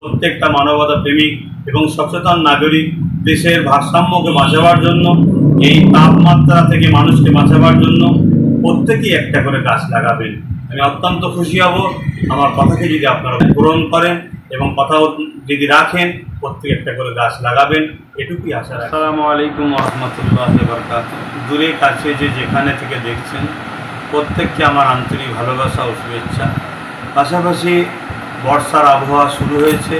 প্রত্যেকটা মানবতা প্রেমিক এবং সচেতন নাগরিক দেশের ভারসাম্যকে বাঁচাবার জন্য, এই তাপমাত্রা থেকে মানুষকে বাঁচাবার জন্য প্রত্যেকেই একটা করে গাছ লাগাবেন। আমি অত্যন্ত খুশি হব আমার কথাকে যদি আপনারা পূরণ করেন এবং কথা যদি রাখেন, প্রত্যেকে একটা করে গাছ লাগাবেন, এটুকুই আশা রাখি। আসসালামু আলাইকুম ওয়া রাহমাতুল্লাহি ওয়া বারাকাতুহু। দূরে কাছে যেখানে থেকে দেখছেন প্রত্যেককে আমার আন্তরিক ভালোবাসা ও শুভেচ্ছা। পাশাপাশি বর্ষার আবহাওয়া শুরু হয়েছে,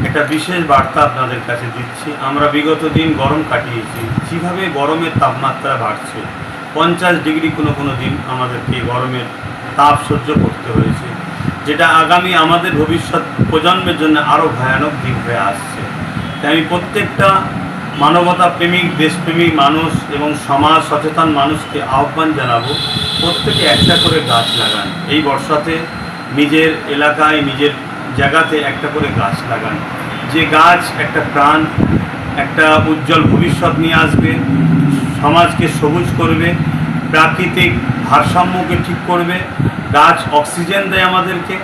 একটা বিশেষ বার্তা আপনাদের কাছে দিচ্ছি। আমরা বিগত দিন গরম কাটিয়েছি, যেভাবে গরমের তাপমাত্রা বাড়ছে, 50 ডিগ্রি কোনো দিন আমাদেরকে গরমের তাপ সহ্য করতে হয়েছে, যেটা আগামী আমাদের ভবিষ্যৎ প্রজন্মের জন্য আরও ভয়ানক দিন হয়ে আসছে। তাই আমি প্রত্যেকটা মানবতা প্রেমিক, দেশপ্রেমিক মানুষ এবং সমাজ সচেতন মানুষকে আহ্বান জানাবো, প্রত্যেকে একটা করে গাছ লাগান। এই বর্ষাতে নিজের এলাকায়, নিজের জায়গাতে একটা করে গাছ লাগান। যে গাছ একটা প্রাণ, একটা উজ্জ্বল ভবিষ্যৎ নিয়ে আসবে, সমাজকে সবুজ করবে, প্রাকৃতিক ভারসাম্যকে ঠিক করবে। গাছ অক্সিজেন দেয় আমাদেরকে,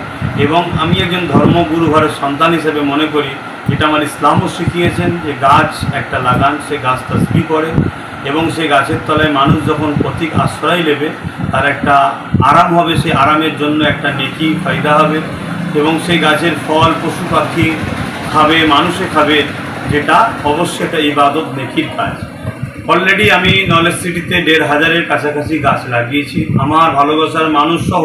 এবং আমি একজন ধর্মগুরু ঘরের সন্তান হিসেবে মনে করি, যেটা আমার ইসলামও শিখিয়েছেন, যে গাছ একটা লাগান, সে গাছ তাসবিহ করে, এবং সেই গাছের তলায় মানুষ যখন প্রতীক আশ্রয় নেবে, তার একটা আরাম হবে, সেই আরামের জন্য একটা নেকি ফায়দা হবে, এবং সেই গাছের ফল পশু পাখি খাবে, মানুষে খাবে, যেটা অবশ্যই একটা ইবাদত নেকির কাজ। অলরেডি আমি নলেজ সিটিতে 1500-এর কাছাকাছি গাছ লাগিয়েছি। আমার ভালোবাসার মানুষ সহ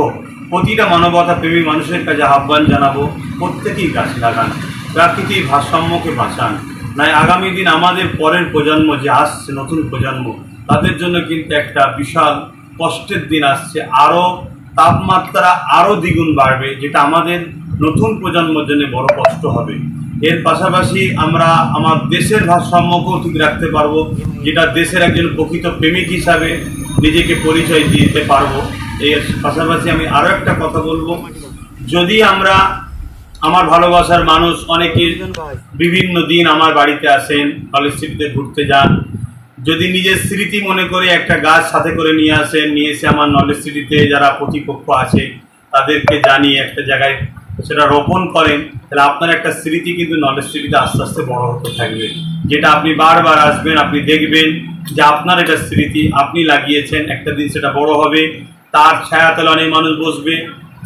প্রতিটা মানবতা প্রেমী মানুষের কাছে আহ্বান জানাবো, প্রত্যেকেই গাছ লাগান, প্রাকৃতিক ভারসাম্যকে বাঁচান। নাই আগামী দিন আমাদের পরের প্রজন্ম যে আসছে, নতুন প্রজন্ম, তাদের জন্য কিন্তু একটা বিশাল কষ্টের দিন আসছে। আরও তাপমাত্রা আরও দ্বিগুণ বাড়বে, যেটা আমাদের নতুন প্রজন্মের জন্য বড় কষ্ট হবে। এর পাশাপাশি আমরা আমার দেশের ভারসাম্যকেও ঠিক রাখতে পারবো, যেটা দেশের একজন প্রকৃত প্রেমিক হিসাবে নিজেকে পরিচয় দিতে পারবো। এর পাশাপাশি আমি আরও একটা কথা বলবো, যদি আমরা, আমার ভালোবাসার মানুষ অনেকে বিভিন্ন দিন আমার বাড়িতে আসেন, কলেজ স্ট্রিটে ঘুরতে যান, যদি নিজের স্মৃতি মনে করে একটা গাছ সাথে করে নিয়ে আসেন, নিয়ে এসে আমার নলেজ সিটিতে যারা প্রতিপক্ষ আছে তাদেরকে জানিয়ে একটা জায়গায় সেটা রোপণ করেন, তাহলে আপনার একটা স্মৃতি কিন্তু নলেজ সিটিতে আস্তে আস্তে বড় হতে থাকবে, যেটা আপনি বারবার আসবেন, আপনি দেখবেন যে আপনার এটা স্মৃতি, আপনি লাগিয়েছেন, একটা দিন সেটা বড় হবে, তার ছায়াতলে অনেক মানুষ বসবে,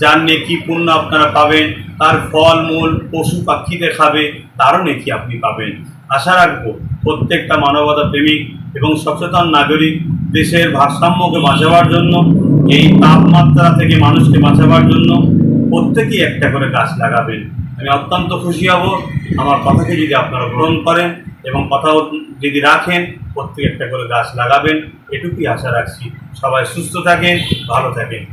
যার নেকি পুণ্য আপনারা পাবেন, তার ফল মূল পশু পাখিতে খাবে, তারও নেকি আপনি পাবেন। আশা রাখবো প্রত্যেকটা মানবতা প্রেমিক এবং সচেতন নাগরিক দেশের ভারসাম্যকে বাঁচাবার জন্য, এই তাপমাত্রা থেকে মানুষকে বাঁচাবার জন্য প্রত্যেকেই একটা করে গাছ লাগাবেন। আমি অত্যন্ত খুশি হব আমার কথাকে যদি আপনারা গ্রহণ করেন এবং কথা যদি রাখেন, প্রত্যেকে একটা করে গাছ লাগাবেন, এটুকুই আশা রাখছি। সবাই সুস্থ থাকেন, ভালো থাকেন।